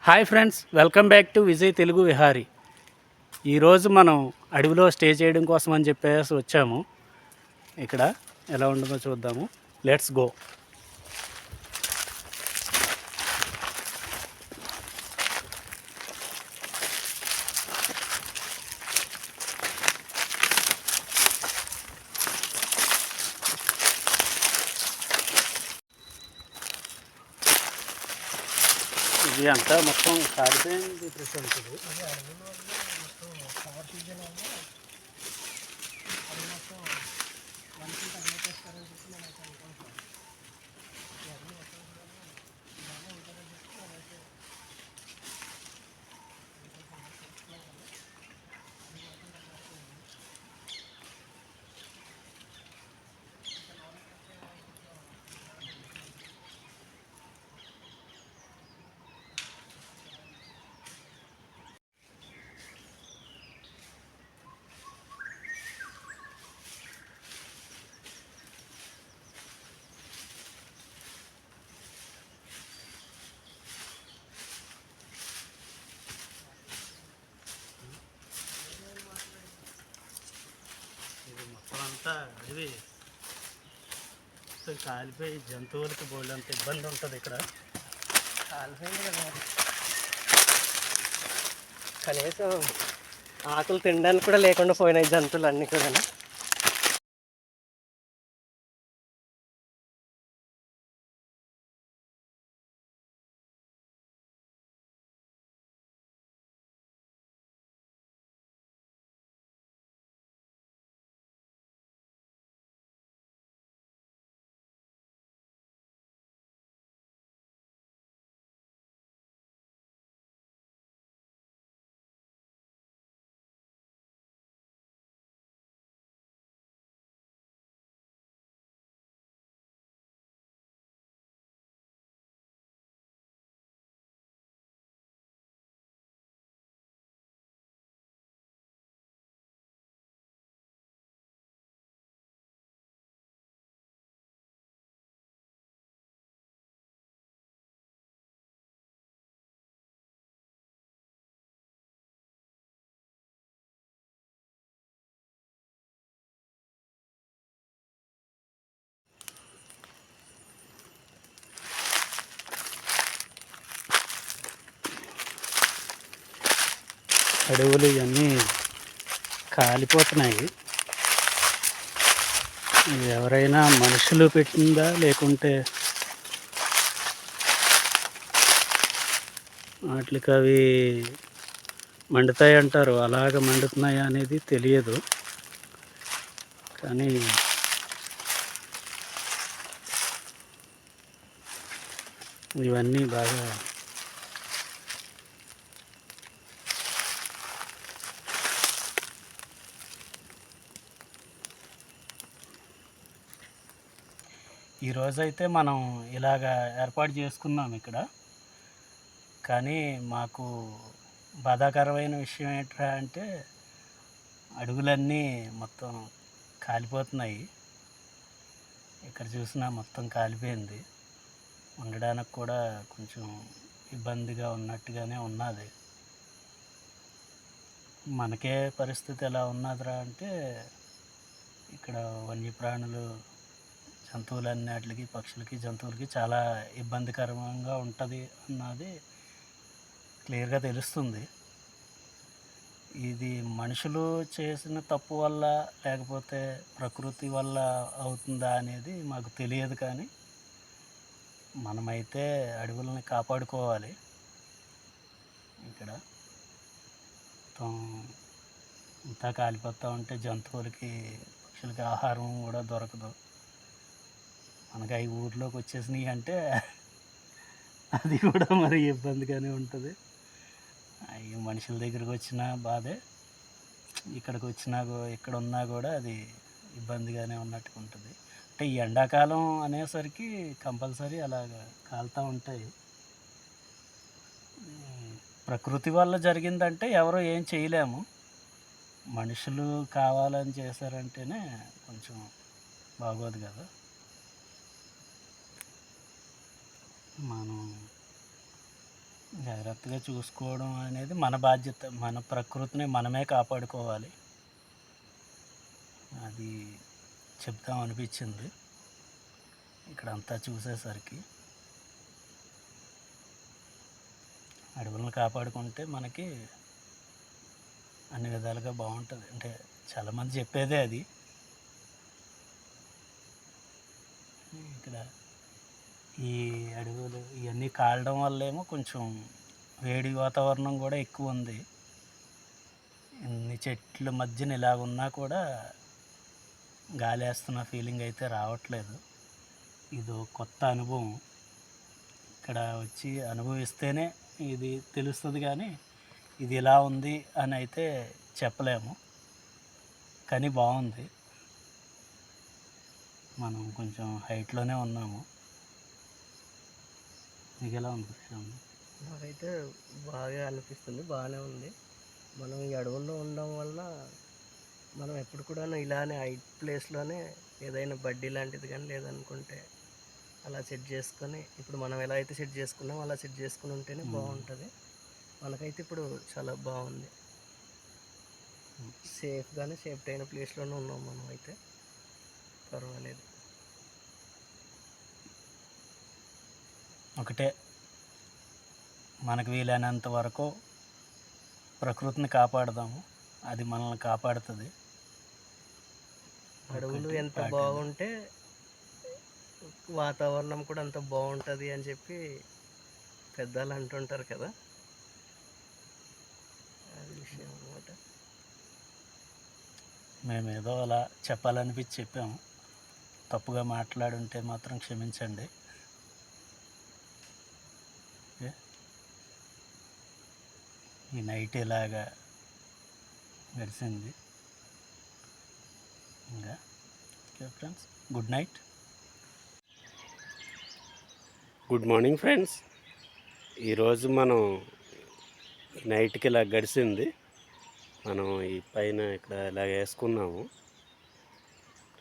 Hi friends, welcome back to Vijay Telugu Vihari. ఈరోజు మనం అడవిలో స్టే చేయడం కోసం అని చెప్పేసి వచ్చాము. ఇక్కడ ఎలా ఉంటుందో చూద్దాము. Let's go. ఇది అంతా మొత్తం కాడిపోయింది ప్రశాంత్. అంతా అడవి కాలిపోయి జంతువులకి బోల్డంత ఇబ్బంది ఉంటుంది ఇక్కడ. కాలిపోయింది కదా, కనీసం ఆకులు తినడానికి కూడా లేకుండా పోయినాయి జంతువులు అన్నీ కూడా. అడవులు ఇవన్నీ కాలిపోతున్నాయి. ఇది ఎవరైనా మనుషులు పెట్టిందా లేకుంటే వాటికి అవి మండుతాయి అంటారు, అలాగ మండుతున్నాయా అనేది తెలియదు. కానీ ఇవన్నీ బాగా ఈరోజైతే మనం ఇలాగ ఏర్పాటు చేసుకున్నాం ఇక్కడ. కానీ మాకు బాధాకరమైన విషయం ఏంట్రా అంటే అడవులన్నీ మొత్తం కాలిపోతున్నాయి. ఇక్కడ చూసినా మొత్తం కాలిపోయింది. ఉండడానికి కూడా కొంచెం ఇబ్బందిగా ఉన్నట్టుగానే ఉన్నది. మనకే పరిస్థితి ఎలా ఉన్నదిరా అంటే ఇక్కడ వన్యప్రాణులు జంతువులన్నిటికి, పక్షులకి, జంతువులకి చాలా ఇబ్బందికరంగా ఉంటుంది అన్నది క్లియర్గా తెలుస్తుంది. ఇది మనుషులు చేసిన తప్పు వల్ల లేకపోతే ప్రకృతి వల్ల అవుతుందా అనేది మాకు తెలియదు. కానీ మనమైతే అడవులని కాపాడుకోవాలి. ఇక్కడ మొత్తం అంతా కాలిపోతూ ఉంటే జంతువులకి, పక్షులకి ఆహారం కూడా దొరకదు. మనకి అవి ఊర్లోకి వచ్చేసినాయి అంటే అది కూడా మరి ఇబ్బందిగానే ఉంటుంది. అవి మనుషుల దగ్గరికి వచ్చిన బాధే, ఇక్కడికి వచ్చినా ఇక్కడ ఉన్నా కూడా అది ఇబ్బందిగానే ఉన్నట్టుగా ఉంటుంది. అంటే ఈ ఎండాకాలం అనేసరికి కంపల్సరీ అలాగ కాలుతూ ఉంటాయి. ప్రకృతి వల్ల జరిగిందంటే ఎవరో ఏం చేయలేము. మనుషులు కావాలని చేశారంటేనే కొంచెం బాగోదు కదా. మనం జాగ్రత్తగా చూసుకోవడం అనేది మన బాధ్యత. మన ప్రకృతిని మనమే కాపాడుకోవాలి. అది చెప్తాం అనిపించింది ఇక్కడంతా చూసేసరికి. అడవులను కాపాడుకుంటే మనకి అన్ని విధాలుగా బాగుంటుంది. అంటే చాలామంది చెప్పేదే అది. ఇక్కడ ఈ అడవులు ఇవన్నీ కాలడం వల్లేమో కొంచెం వేడి వాతావరణం కూడా ఎక్కువ ఉంది. ఇన్ని చెట్ల మధ్యన ఇలాగున్నా కూడా గాలి వేస్తున్న ఫీలింగ్ అయితే రావట్లేదు. ఇదో కొత్త అనుభవం. ఇక్కడ వచ్చి అనుభవిస్తేనే ఇది తెలుస్తుంది, కానీ ఇది ఇలా ఉంది అని అయితే చెప్పలేము. కానీ బాగుంది. మనం కొంచెం హైట్లోనే ఉన్నాము. మీకు ఎలా ఉంది? నాకైతే బాగా అనిపిస్తుంది, బాగానే ఉంది. మనం ఈ అడవుల్లో ఉండడం వల్ల మనం ఎప్పుడు కూడా ఇలానే హైట్ ప్లేస్లోనే ఏదైనా బడ్డీ లాంటిది కానీ లేదనుకుంటే అలా సెట్ చేసుకొని, ఇప్పుడు మనం ఎలా అయితే సెట్ చేసుకున్నామో అలా సెట్ చేసుకుని ఉంటేనే బాగుంటుంది. మనకైతే ఇప్పుడు చాలా బాగుంది. సేఫ్గానే సేఫ్టీ అయిన ప్లేస్లోనే ఉన్నాం మనం అయితే, పర్వాలేదు. ఒకటే, మనకు వీలైనంత వరకు ప్రకృతిని కాపాడదాము, అది మనల్ని కాపాడుతుంది. అడవులు ఎంత బాగుంటే వాతావరణం కూడా అంత బాగుంటుంది అని చెప్పి పెద్దలు అంటుంటారు కదా, అది విషయం అన్నమాట. మేమేదో అలా చెప్పాలనిపించి చెప్పాము. తప్పుగా మాట్లాడుంటే మాత్రం క్షమించండి. ఈ నైట్ ఇలాగా గడిచింది. ఇంకా okay friends, good night. Good morning friends. ఈరోజు మనం నైట్కి ఇలా గడిచింది. మనం ఈ పైన ఇక్కడ ఇలా వేసుకున్నాము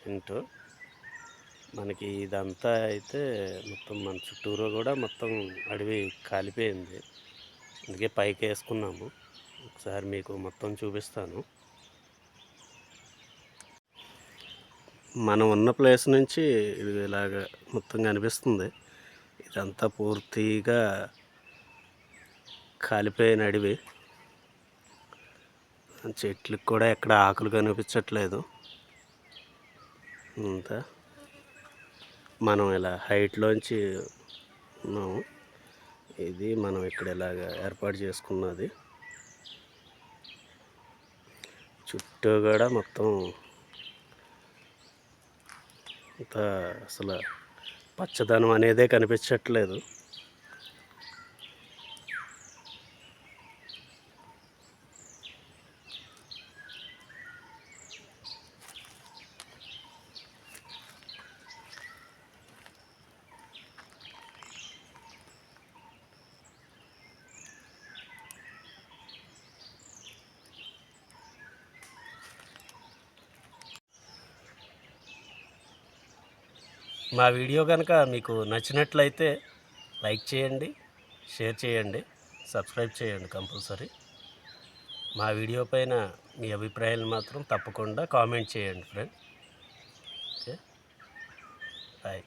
టెంట్. మనకి ఇదంతా అయితే మొత్తం మన చుట్టూరు కూడా మొత్తం అడవి కాలిపోయింది. అందుకే పైకి వేసుకున్నాము. ఒకసారి మీకు మొత్తం చూపిస్తాను. మనం ఉన్న ప్లేస్ నుంచి ఇది ఇలాగ మొత్తం కనిపిస్తుంది. ఇదంతా పూర్తిగా కాలిపోయిన అడవి. చెట్లకు కూడా ఎక్కడ ఆకులు కనిపించట్లేదు. అంతా మనం ఇలా హైట్లోంచి ఉన్నాము. ఇది మనం ఇక్కడ ఇలాగ ఏర్పాటు చేసుకున్నది. చుట్టూ కూడా మొత్తం అంతా అసలు పచ్చదనం అనేదే కనిపించట్లేదు. మా వీడియో కనుక మీకు నచ్చినట్లయితే లైక్ చేయండి, షేర్ చేయండి, సబ్స్క్రైబ్ చేయండి కంపల్సరీ. మా వీడియో పైన మీ అభిప్రాయాలు మాత్రం తప్పకుండా కామెంట్ చేయండి ఫ్రెండ్. Okay, bye.